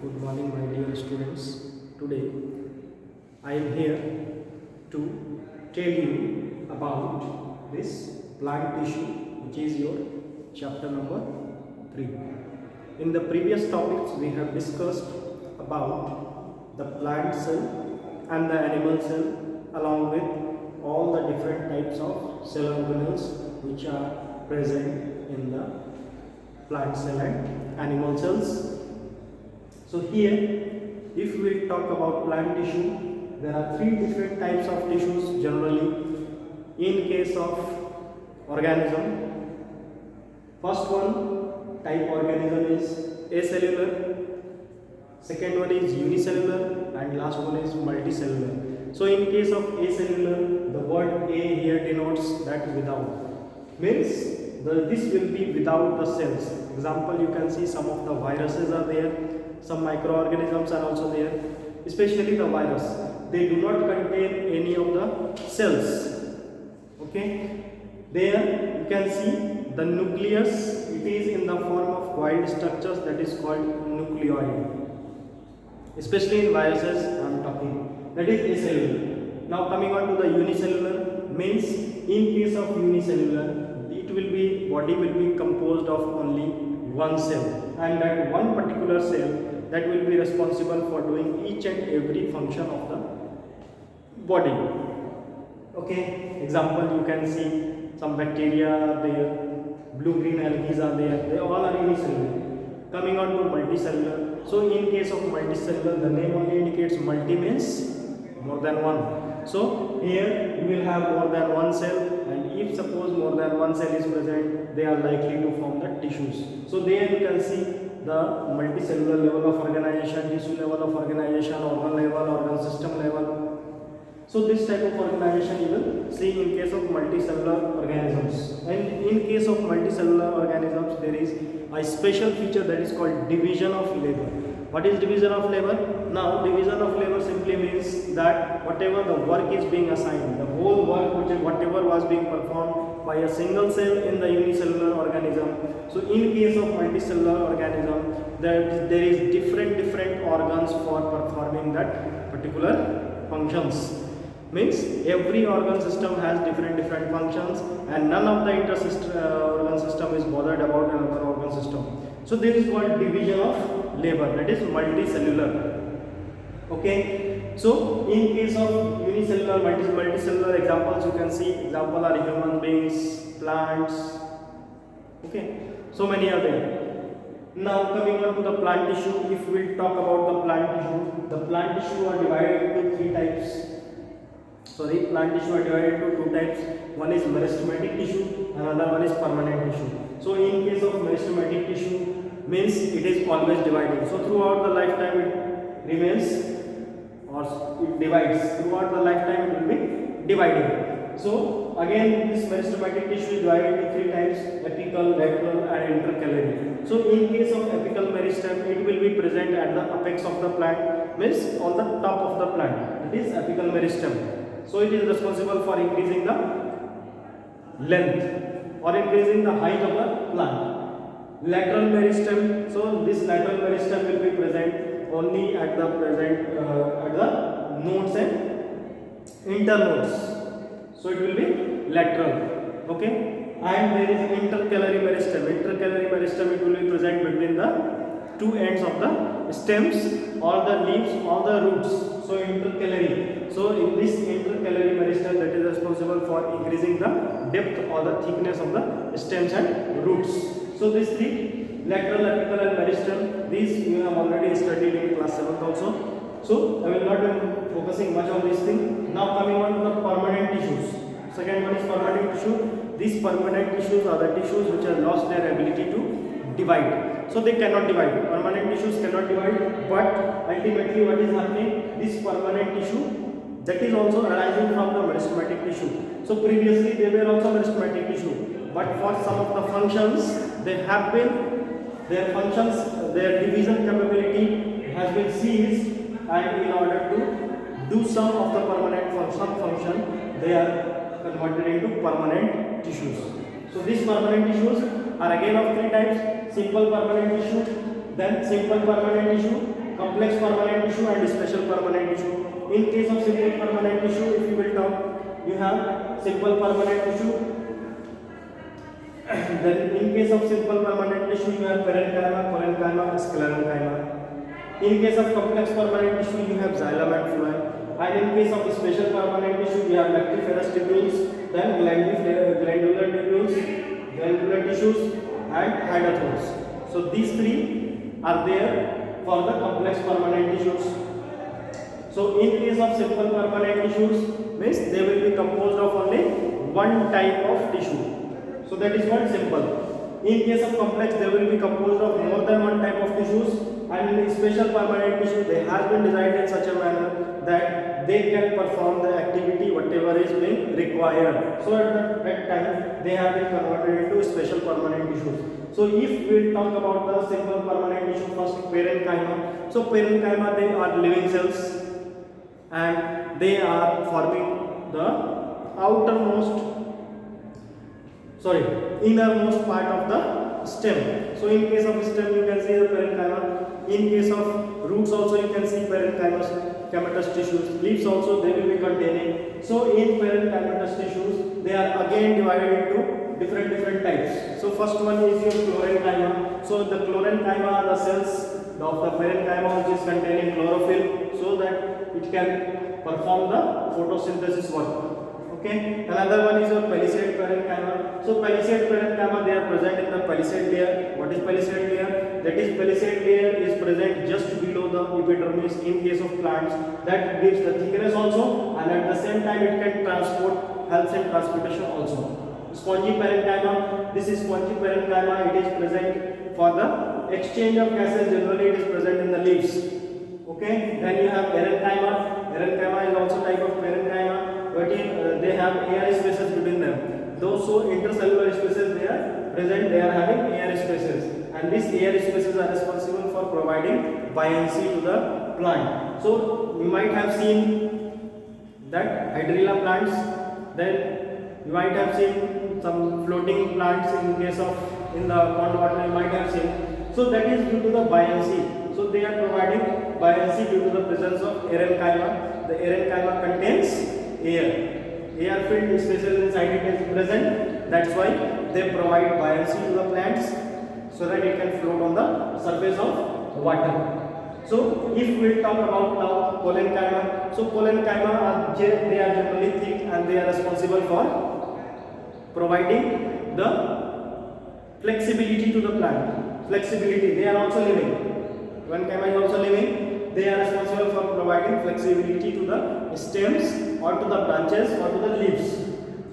Good morning, my dear students. Today I am here to tell you about this plant tissue, which is your chapter number 3. In the previous topics, we have discussed about the plant cell and the animal cell, along with all the different types of cell organelles which are present in the plant cell and animal cells. So here, if we talk about plant tissue, there are 3 different types of tissues generally in case of organism. First one type organism is acellular, second one is unicellular, and last one is multicellular. So in case of acellular, the word A here denotes that without, means this will be without the cells. Example, you can see some of the viruses are there, some microorganisms are also there, especially the virus. They do not contain any of the cells. Okay, there you can see the nucleus. It is in the form of coiled structures, that is called nucleoid. Especially in viruses I am talking, that is acellular. Now coming on to the unicellular, means in case of unicellular, body will be composed of only one cell, and that one particular cell that will be responsible for doing each and every function of the body. Okay, example, you can see some bacteria are there, blue-green algae are there, they all are unicellular. Coming on to multicellular, so in case of multicellular, the name only indicates multi means more than one. So here you will have more than one cell, and if suppose more than one cell is present, they are likely to form the tissues. So there you can see the multicellular level of organization, tissue level of organization, organ level, organ system level. So this type of organization you will see in case of multicellular organisms. And in case of multicellular organisms, there is a special feature that is called division of labor. What is division of labor? Now, division of labor simply means that whatever the work is being assigned, the whole work whatever was being performed by a single cell in the unicellular organism. So in case of multicellular organism, there is different organs for performing that particular functions. Means every organ system has different functions, and none of the organ system is bothered about another organ system. So this is called division of labor, that is multicellular. Okay, so in case of unicellular, multicellular examples, you can see example are human beings, plants. Okay, so many are there. Now coming on to the plant tissue, if we talk about the plant tissue are divided into 3 types. Plant tissue are divided into 2 types. One is meristematic tissue, another one is permanent tissue. So in case of meristematic tissue, means it is always dividing. So throughout the lifetime it remains, or it divides. Throughout the lifetime it will be dividing. So again, this meristematic tissue is divided into 3 types: apical, lateral, and intercalary. So in case of apical meristem, it will be present at the apex of the plant, means on the top of the plant. That is apical meristem. So it is responsible for increasing the length or increasing the height of the plant. Lateral meristem, so this lateral meristem will be present only at the nodes and internodes. So it will be lateral. Okay, and there is intercalary meristem. Intercalary meristem, it will be present between the 2 ends of the stems or the leaves or the roots. So intercalary. So in this intercalary meristem, that is responsible for increasing the depth or the thickness of the stems and roots. So these 3, lateral, apical, and meristem, these you have already studied in class 7th also. So I will not be focusing much on this thing. Now coming on to the permanent tissues. Second one is permanent tissue. These permanent tissues are the tissues which have lost their ability to divide. So they cannot divide. Permanent tissues cannot divide, but ultimately what is happening? This permanent tissue, that is also arising from the meristematic tissue. So previously they were also meristematic tissue, but for some of the functions, they have been, their division capability has been seized, and in order to do some of the permanent function, they are converted into permanent tissues. So these permanent tissues are again of 3 types: simple permanent tissue, then simple permanent tissue, complex permanent tissue and special permanent tissue. In case of simple permanent tissue, if you will talk, you have simple permanent tissue. Then in case of simple permanent tissue, you have parenchyma, collenchyma, sclerenchyma. In case of complex permanent tissue, you have xylem and phloem. And in case of special permanent tissue, you have lactiferous tubules, then glandular tubules, glandular tissues, and hydatodes. So these three are there for the complex permanent tissues. So in case of simple permanent tissues, means they will be composed of only one type of tissue. So that is called simple. In case of complex, they will be composed of more than one type of tissues, and in special permanent tissue, they have been designed in such a manner that they can perform the activity whatever is being required. So at that time, they have been converted into special permanent tissues. So if we will talk about the simple permanent tissue, first parenchyma. So parenchyma, they are living cells and they are forming the innermost part of the stem. So in case of stem, you can see the parenchyma. In case of roots also, you can see parenchymatous tissues. Leaves also, they will be containing. So in parenchymatous tissues, they are again divided into different types. So first one is your chlorenchyma. So the chlorenchyma are the cells of the parenchyma which is containing chlorophyll, so that it can perform the photosynthesis work. Okay. Another one is your palisade parenchyma. So palisade parenchyma, they are present in the palisade layer. What is palisade layer? That is, palisade layer is present just below the epidermis in case of plants. That gives the thickness also, and at the same time it can helps in transportation also. Spongy parenchyma. This is spongy parenchyma. It is present for the exchange of gases. Generally, it is present in the leaves. Okay. Then you have parenchyma. Parenchyma is also type of parenchyma, but they have air spaces between them. Those so intercellular spaces they are present. They are having air spaces, and these air spaces are responsible for providing buoyancy to the plant. So you might have seen that hydrilla plants. Then you might have seen some floating plants in the pond water. You might have seen. So that is due to the buoyancy. So they are providing buoyancy due to the presence of parenchyma. The parenchyma contains air. Air-filled spaces inside it is present. That's why they provide buoyancy to the plants so that it can float on the surface of water. So if we talk about now collenchyma, so collenchyma they are generally thick and they are responsible for providing the flexibility to the plant. Flexibility, they are also living. Collenchyma is also living. They are responsible for providing flexibility to the stems or to the branches or to the leaves.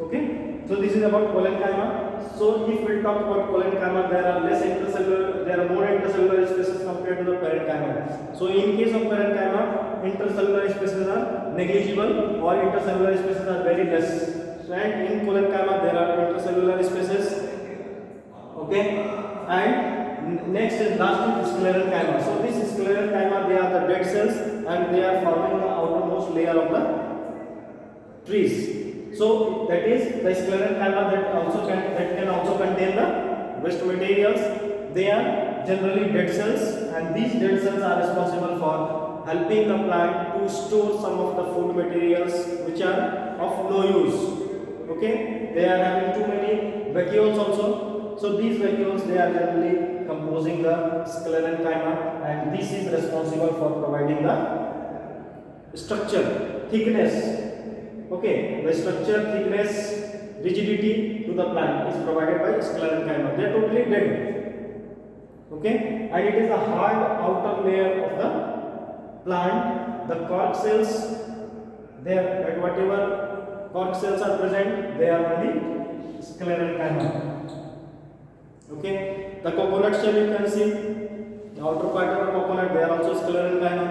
Okay. So this is about collenchyma. So if we talk about collenchyma, there are more intercellular spaces compared to the parenchyma. So in case of parenchyma, intercellular spaces are negligible or intercellular spaces are very less. So and in collenchyma there are intercellular spaces. Okay. And next is last is sclerenchyma. So this sclerenchyma, they are the dead cells and they are forming the outermost layer of the trees. So that is the sclerenchyma that can also contain the waste materials. They are generally dead cells, and these dead cells are responsible for helping the plant to store some of the food materials which are of no use. Okay, they are having too many vacuoles also. So these vacuoles, they are generally composing the sclerenchyma, and this is responsible for providing the structure, thickness. Okay, the structure, thickness, rigidity to the plant is provided by sclerenchyma. They are totally dead. Okay, and it is the hard outer layer of the plant. The cork cells, there at whatever cork cells are present, they are only sclerenchyma. Okay, the coconut shell you can see, the outer part of the coconut, they are also sclerenchyma.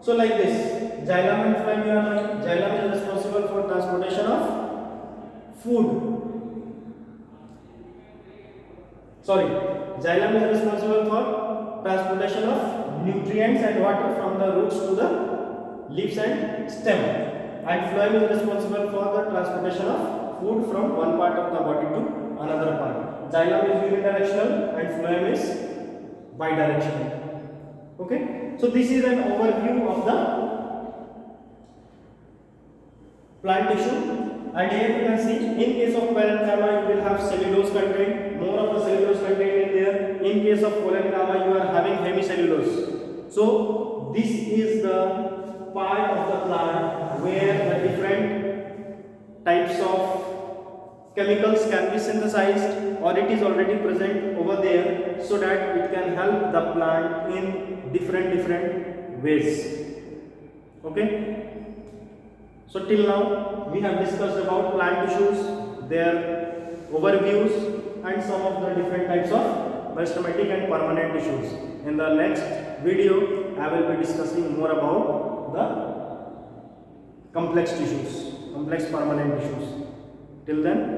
So like this, xylem and phloem you are knowing. Xylem is responsible for transportation of food. Xylem is responsible for transportation of nutrients and water from the roots to the leaves and stem. And phloem is responsible for the transportation of food from one part of the body to another part. Xylem is unidirectional and phloem is bidirectional. Okay, so this is an overview of the plant tissue. And here you can see, in case of parenchyma you will have cellulose content, more of the cellulose content in there. In case of parenchyma you are having hemicellulose. So this is the part of the plant where the different types of chemicals can be synthesized, or it is already present over there, so that it can help the plant in different ways. Okay, so till now we have discussed about plant tissues, their overviews, and some of the different types of meristematic and permanent tissues. In the next video I will be discussing more about the complex tissues, complex permanent tissues. Till then,